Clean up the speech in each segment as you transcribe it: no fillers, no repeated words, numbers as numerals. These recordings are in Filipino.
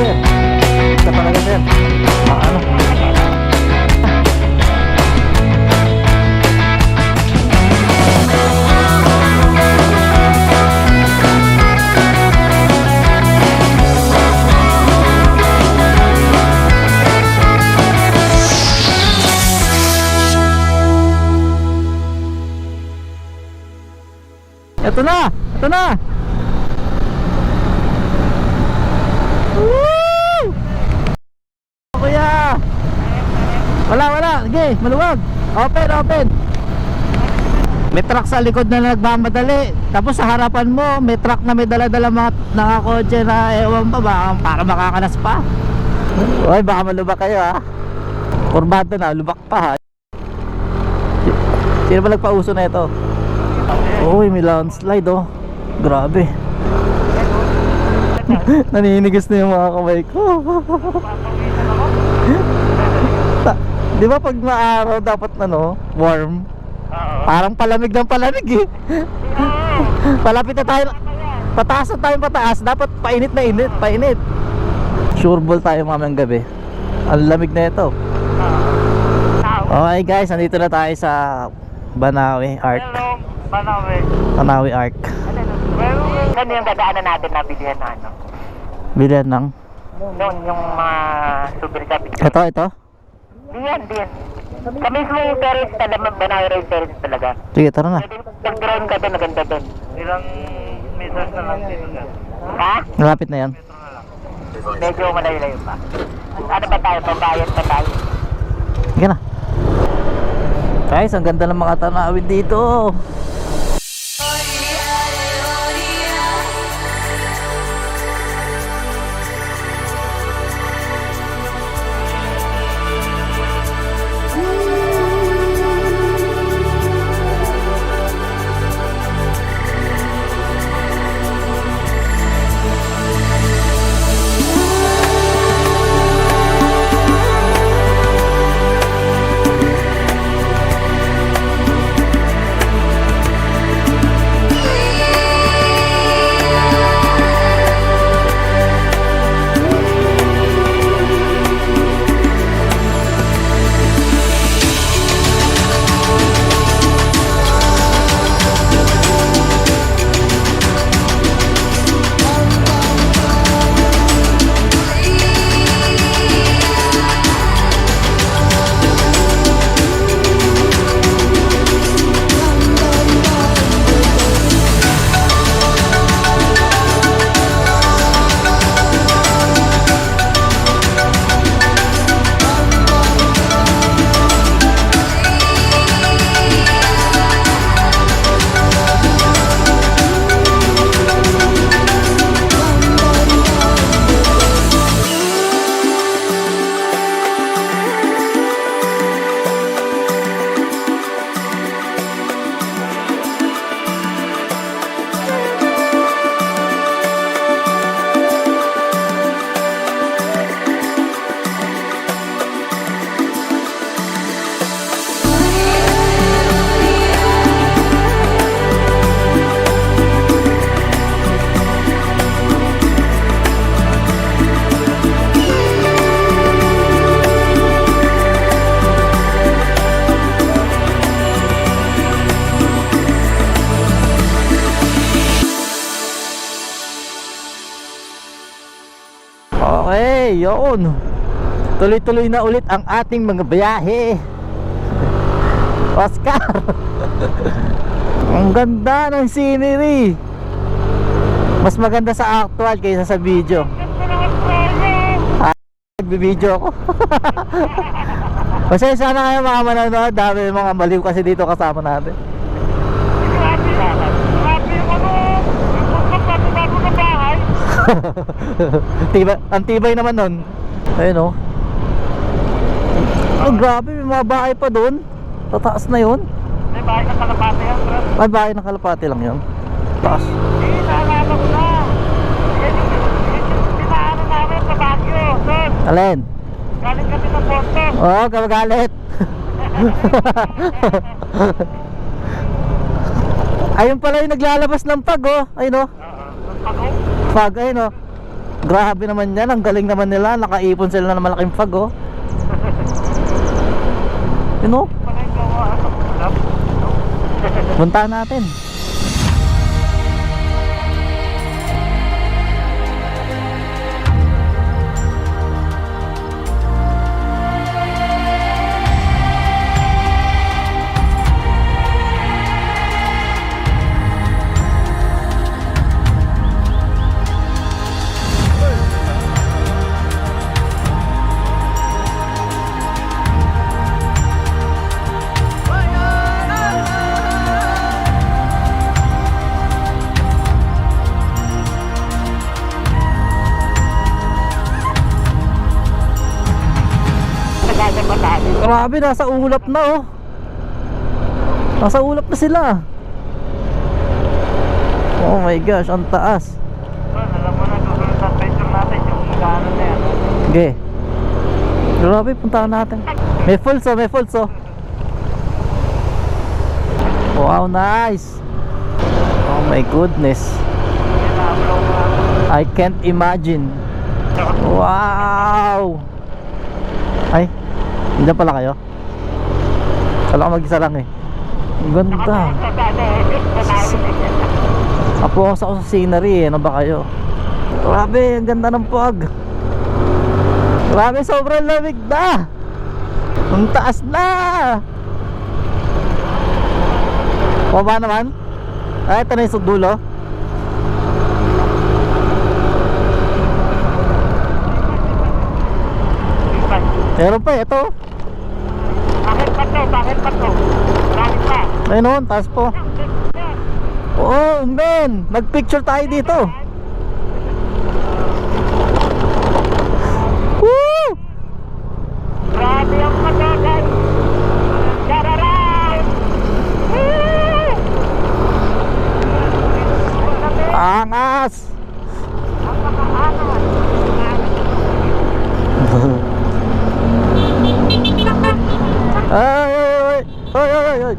sir. Isa talaga sir. Ano? Ito na! Ito na! Woo! Kuya! Wala! Sige, maluwag! Open! May truck sa likod na nagmamadali. Tapos sa harapan mo, may truck na may dala-dala mga nakakotse na ewan pa ba, para makakalas pa. Uy, baka malubak kayo ha. Kurbado na, lubak pa ha. Sino ba nagpauso na ito? Uy, may landslide oh. Grabe. Naninigas na yung mga kamay ko. Di ba pag maaraw dapat warm? Parang palamig ng palamig eh. Palapit na tayo. Pataas na tayo pataas. Dapat painit na init. Painit. Sure ball tayo mamayang gabi. Ang lamig na ito. Okay guys, nandito na tayo sa Banawe Arc. Banawe Arc. Ano yung dadaanan natin na bilihan na ano? Bilihan ng? Noon, yung mga super sabi. Ito? Diyan. Sa mismong terrace talaga, Banawe Ray terrace talaga. Sige, tara na. Pag-drone ka doon, maganda doon. Ilang meters na lang dito na. Ha? Malapit na yan. Medyo malayo-layo pa. Ano ba tayo? Pambayad pa tayo. Sige na. Guys, ang ganda ng mga tanawin dito. Okay, yun. Tuloy-tuloy na ulit ang ating mga biyahe. Oscar. Ang ganda ng scenery. Mas maganda sa actual kaysa sa video. Nagbi-video ako. Pasensya na kayo mga manonood. Dami mga baliw kasi dito kasama natin. Ang tibay naman nun. Ayun oh. Oh, grabe, may mga bahay pa doon. Tataas na yun. May bahay ng kalapate yan, bro. May bahay ng kalapate lang yun. Taas. Naalala ko na. Pinaano namin sa Baguio, son. Alin? Galing kami ng Porto. Oo, kamagalit. Ayun pala yung naglalabas ng pag oh. Ayun oh. Pag, ayun oh. Grabe naman yan, ang galing naman nila. Nakaipon sila ng malaking fog, oh. Yun, oh. Puntahan natin. Grabe, nasa ulap na, oh. Nasa ulap na sila. Oh my gosh, ang taas. Alam mo na, susunod sa picture natin yung magkano na yan. Okay. Grabe, puntahan natin. May falls, oh, may falls, oh. Wow, nice. Oh my goodness, I can't imagine. Wow. Ay, hindi pala kayo. Kala ko mag-isa lang, eh. Ang ganda. Apo ako sa scenery, eh. Ano ba kayo? Grabe, ang ganda ng fog. Grabe, sobrang lamig na. Ang taas na. Baba naman. Ay, ito na yung dulo. Meron pa, ito. Bakit pa to? Bakit pa to? Bakit pa? Ayun, oh, taas po. Oh, man. Nag-picture tayo dito. Woo! Grabe ang matagal. Dararay! Angas. Ang makaangas. Ay, ay, ay, ay, ay, ay.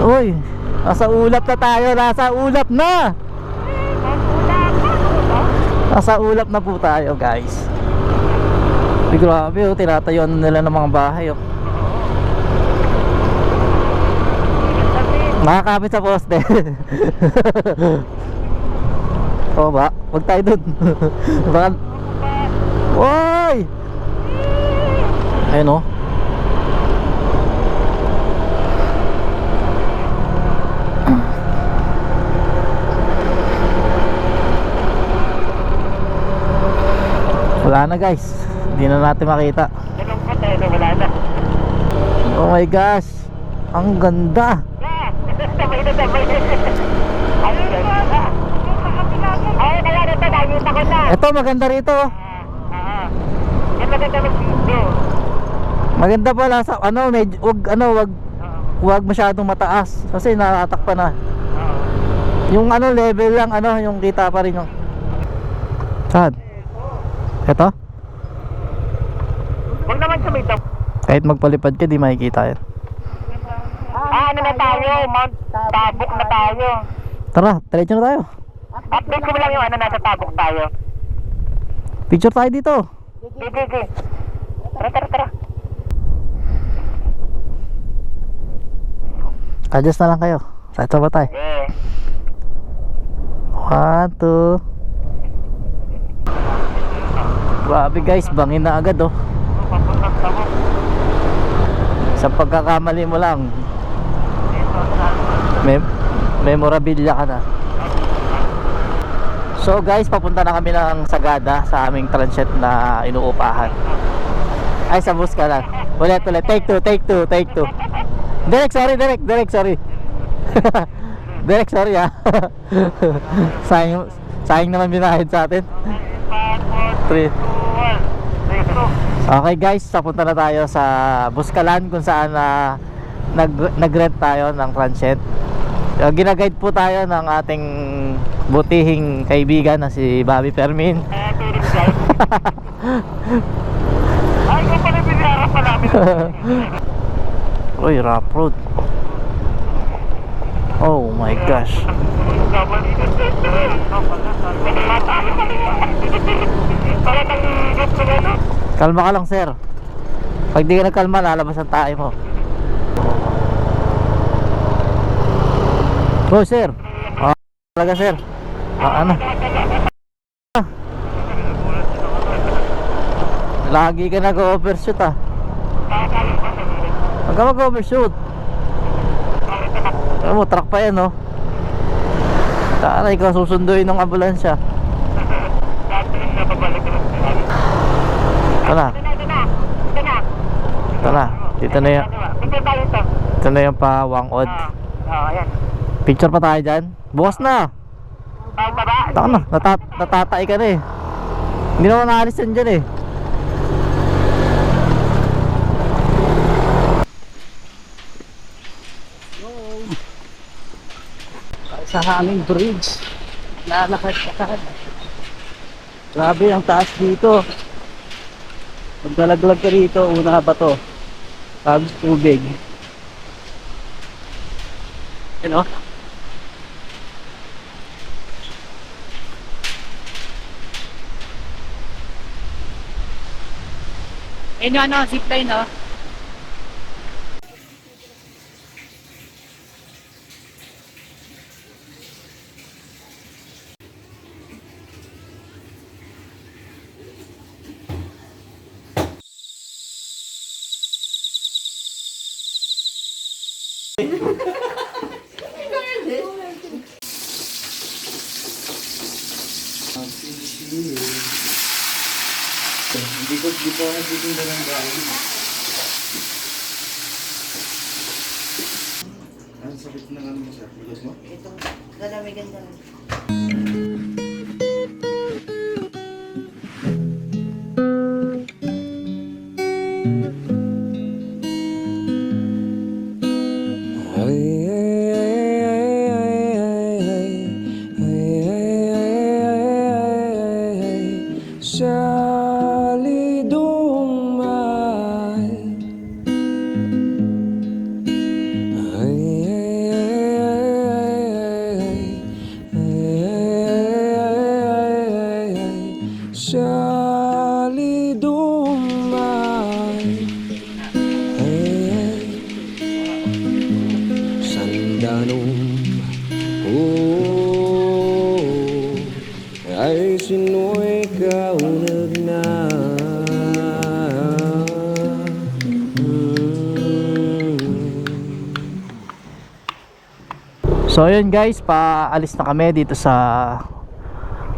Uy, nasa ulap na tayo, nasa ulap na. Nasa ulap na po tayo, guys. Ay, grabe, oh, tinatayuan nila ng mga bahay, oh. Nakakapit sa poste. Oo ba? Huwag tayo dun. Baka... Uy! Ayun, oh. Wala na, guys. Hindi na natin makita. Dalawang pa tayo, wala na. Oh my gosh, ang ganda. Sabay na sabay. Ayun na. Ayun na yan, ito nakita ko na. Ito, maganda rito. Yan maganda mag-video. Maganda pala sa ano, medyo wag masyadong mataas kasi natatakpan na. Yung ano level lang, ano, yung kita pa rin yung. Saan? Ito? Huwag naman sumitaw. Kahit magpalipad ka, di makikita yan. Ano na tayo? Mount Tabuk na tayo. Tara, diretso na tayo. Update ko lang yung ano, nasa Tabuk tayo. Picture tayo dito. Sige. Tara. Adjust na lang kayo. Sa ba tayo? Eh. 1, 2. Grabe, guys, bangin na agad, oh. Papuntang Tabuk. Sa pagkakamali mo lang, memorabilia ka na. So guys, papunta na kami ng Sagada sa aming transient na inuupahan. Ay, sa bus ka lang. Ulit. Take two. Direct, sorry. Direct, sorry, ha. Sayang naman binahid sa atin. 3. Okay, guys, papunta na tayo sa Buskalan kung saan nag-rent tayo ng transient. Ginaguide po tayo ng ating butihing kaibigan na si Bobby Fermin. Ay, kung pala binarap pa namin. Uy, rough road. Oh my gosh. Kalma ka lang, sir. Pag di ka nagkalma, lalabas ang tae mo. Oh, sir. Ah, talaga, sir. Ano? Lagi ka nag-overshoot, ah. Huwag ka mag-overshoot. Alam mo, truck pa yan, no? Sana ikaw susunduin ng ambulansya. Tara. Tara. Dito na yung Ito na yung pa Wangod. Picture pa tayo dyan. Bukas na. Taka na. Natatay ka na eh. Hindi na ako naalis yan dyan eh. Sa aming bridge, lalakad-lakad. Grabe ang taas dito. Magdalaglag ka rito, una ba to? Tapos tubig. You know? Ayun yung ano, zipline, no? Di po nagtitinda ng bahay. Ang sakit na lang mo sa likod mo? Itong lalamigan na lang. Ay sino'y kaunag na. So yun guys, paalis na kami dito sa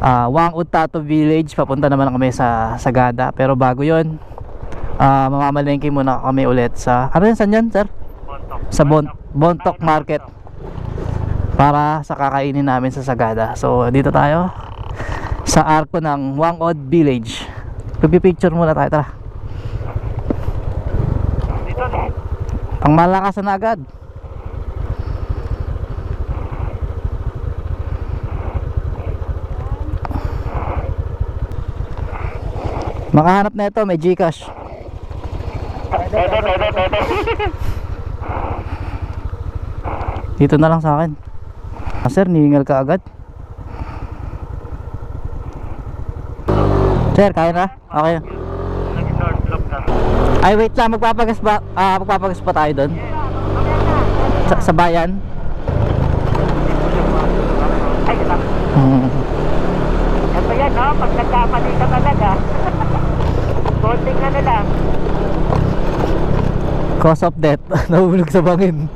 Wangod Tato Village. Papunta naman kami sa Sagada. Pero bago yun, mamamalengke muna kami ulit sa, ano yun, saan yan sir? Sa Bontok Market, para sa kakainin namin sa Sagada. So dito tayo sa arko ng Wangod Village. Pipicture muna tayo, tara. Pang malakasan na agad. Makahanap na ito, may Gcash. Dito na lang sa akin. Sir, nihingal ka agad. Sir, kaya na? Okay. Ay, wait lang, magpapagas pa tayo doon? Sa bayan? Ay, ito. Ito yan, no? Pag nagkamali ka talaga. Konting ano lang. Cause of death. Nahulog sa bangin.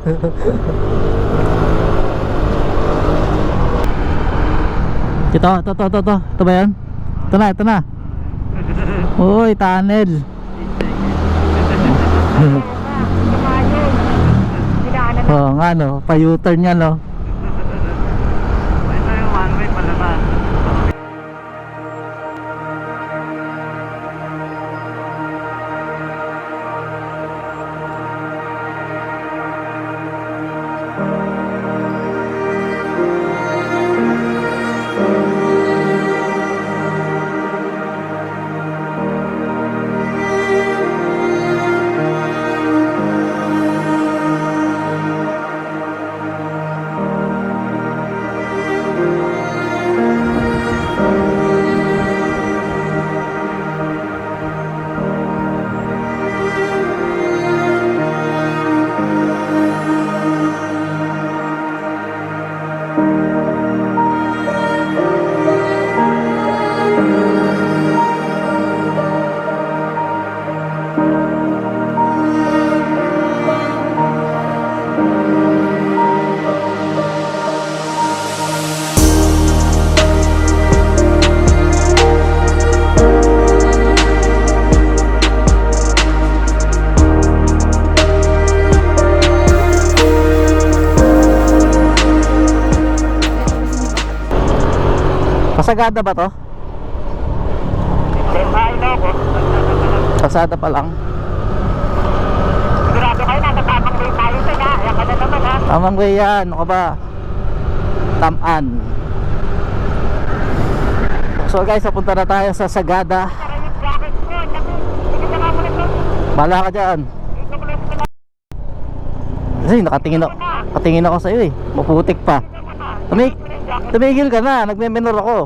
Ito ba yan? Ito na. Uy, tunnel. Oo nga no, pa-U-turn nga no. Ito yung one way pala ba? Sagada ba to? Kalsada pa lang. Sigurado kayo, nasa tamang way tayo sa nga. Ayan ka na naman ha. Tamang way yan, ano ka ba? Taman. So guys, papunta na tayo sa Sagada. Tara yung jacket ko. Sige na nga muna ito. Bala ka dyan. Dito ko lang sila. Kasi nakatingin ako sa iyo eh. Maputik pa. Tumigil ka na, nagme-menor ako.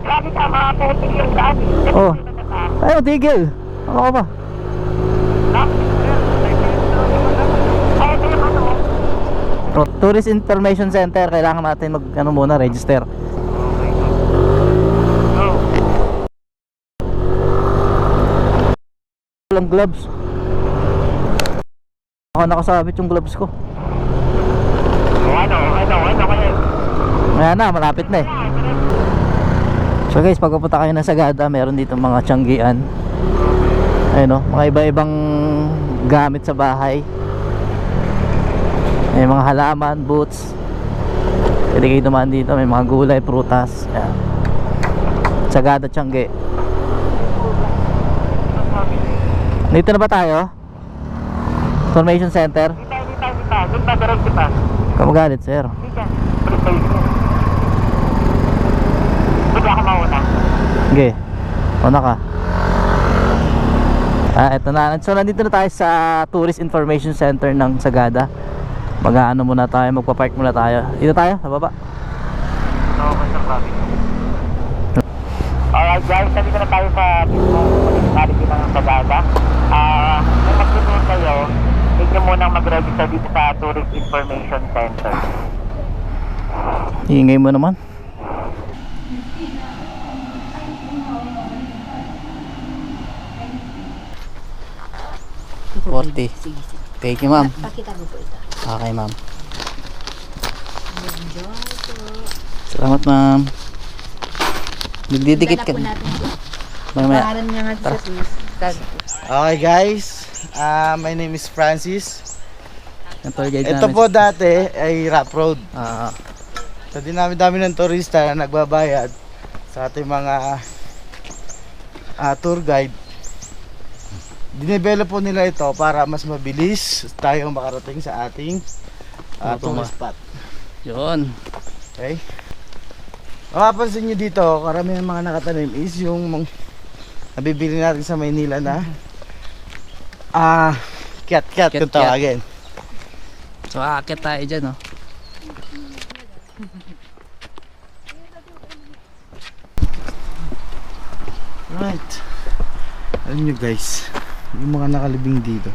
Grabe ka, mga putik yung daan. Oh. Ay, tigil. Ano ka ba? Ay, ito yung ano. Tourist Information Center, kailangan natin mag ano muna, register. Walang gloves. Ako nakasabit yung gloves ko. Ano kayo? Ayan na, malapit na eh. So guys, pag pupunta kayo ng Sagada, meron dito mga tiyanggian. Ayun o, mga iba-ibang gamit sa bahay. May mga halaman, boots. Pwede kayo dumaan dito, may mga gulay, prutas. Ayan. Sagada tiyanggi. Dito na ba tayo? Information Center? Dito. Doon pa, diretso pa. Kamagalit sir. Dito. Hindi ako mauna. Sige, una ka. Eto na. So nandito na tayo sa Tourist Information Center ng Sagada. Mag-aano muna tayo, magpa-park muna tayo. Dito tayo, sa baba. Alright guys, nandito na tayo sa municipality ng Sagada. Kung magtutunan kayo, huwag nyo munang mag-register dito sa Tourist Information Center. Ingay mo naman. $40. Thank you, ma'am. Pakita mo po ito. Okay, ma'am. Salamat, ma'am. Nagdidikit ka. Gana po natin po. Mamaya. Pangalan niya nga sa Okay guys, my name is Francis. Yung tour guide Ito namin. po dati ay Rap Road. Ah, So dinami-dami ng turista na nagbabayad sa ating mga tour guide. Dinevelop po nila ito para mas mabilis tayong makarating sa ating tourist spot. yun. Okay? Mapapansin nyo dito, karamihan mga nakatanim is yung nabibili natin sa Maynila na cat kung Cat-cat. tawagin. So aakit tayo dyan, oh. Right. Alam nyo guys, yung mga nakalibing dito,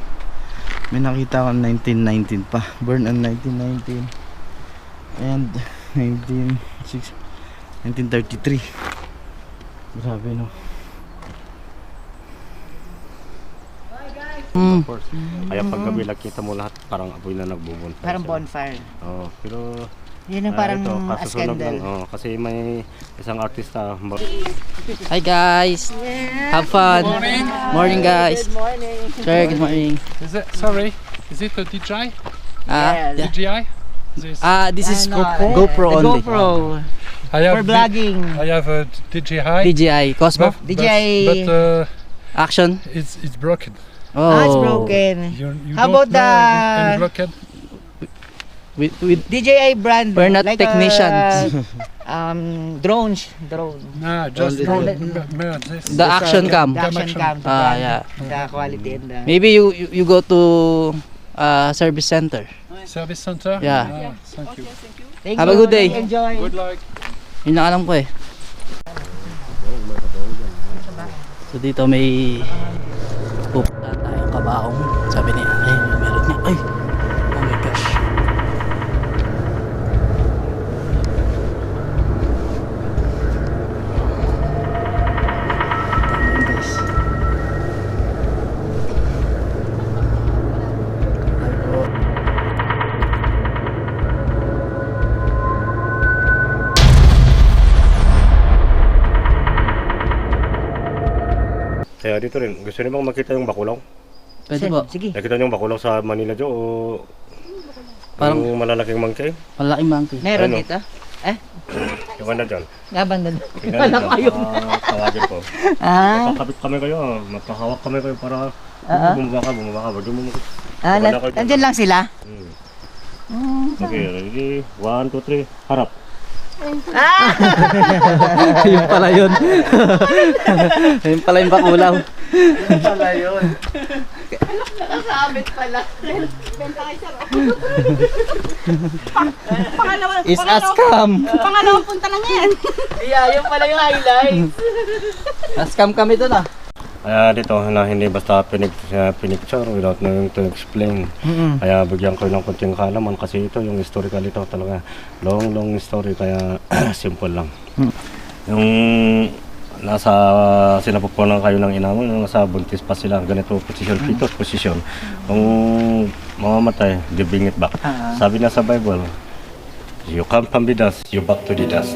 may nakita ko 1919 pa. Born on 1919 and 1933. Grabe no. Kaya paggabi nakita mo lahat parang apoy na nagbubunta. Parang bonfire. Oo, pero Yun ang parang ito, kasusunog lang. scandal. Kasi may isang artista. Hi guys. Have fun. Morning guys. Good morning. Sir, good morning. Is it, sorry, is it a DJI? Yeah. DJI? This, This is Ano, GoPro the only. GoPro. I have For vlogging. I have a DJI. DJI Cosmo DJI. But Action. it's broken. Oh. It's broken. You How don't about know any the broken? With DJI brand? We're not like technicians. Drone. No, just Only this. the action cam. The action cam. The Ah, brand, yeah. The quality and the... Maybe you go to service center. Service center. Yeah. Thank you. Thank Have a you. good day. Enjoy. Good luck. Yun lang alam ko eh. So dito may pupunta tayong kabaong. Sabi niya, ay meron niya. Ay! Oh my gosh. Tama guys. Kaya dito rin, gusto niyo bang makita yung Bakulong? Pwede po. Sige. Nakita niyo yung Bakulong sa Manila Jo o Parang yung malalaking monkey? malaking monkey. Meron Ano? dito? Yung ano dyan. Laban na. Tingnan nyo, tawagin ko. Ah, Magkakabit kami kayo, magkahawak kami kayo para bumaba ka. Wag yung nandyan lang sila. Okay, ready? 1, 2, 3, harap. Yun pala yun. Yun pala yung bakulaw. Is a scam. Pangalawang punta lang yan. Yeah, yun pala yung highlight. Na-scam kami dun ah. Kaya dito na hindi basta pinicture without knowing to explain. Kaya bigyan ko ng konting kaalaman kasi ito yung historical ito talaga. Long story kaya simple lang. Yung nasa sinapupunan kayo ng ina mo, nasa buntis pa sila, ganito posisyon, fetus posisyon. Kung mamamatay, they bring it back. Sabi na sa Bible, you come from the dust, you back to the dust.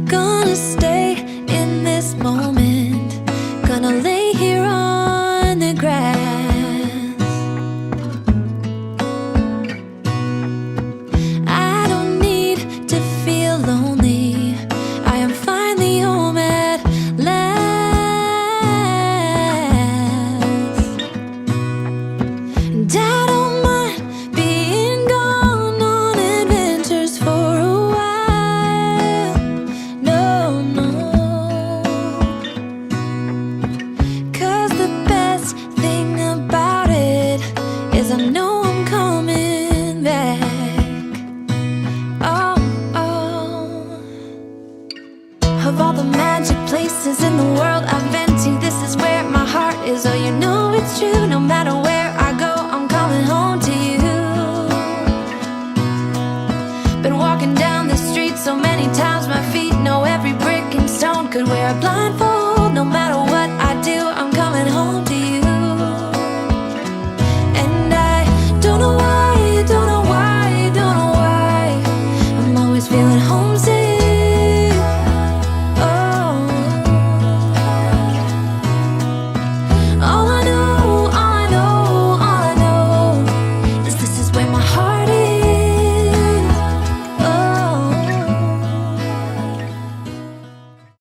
Gonna stay in this moment. Gonna lay here on the grass. I don't need to feel lonely. I am finally home at last. And I don't mind being gone on adventures for a while. No, no. 'Cause the best thing about it is I know I'm coming back. Oh, oh. Of all the magic places in the world I've been to, this is where my heart is. Oh, you know it's true.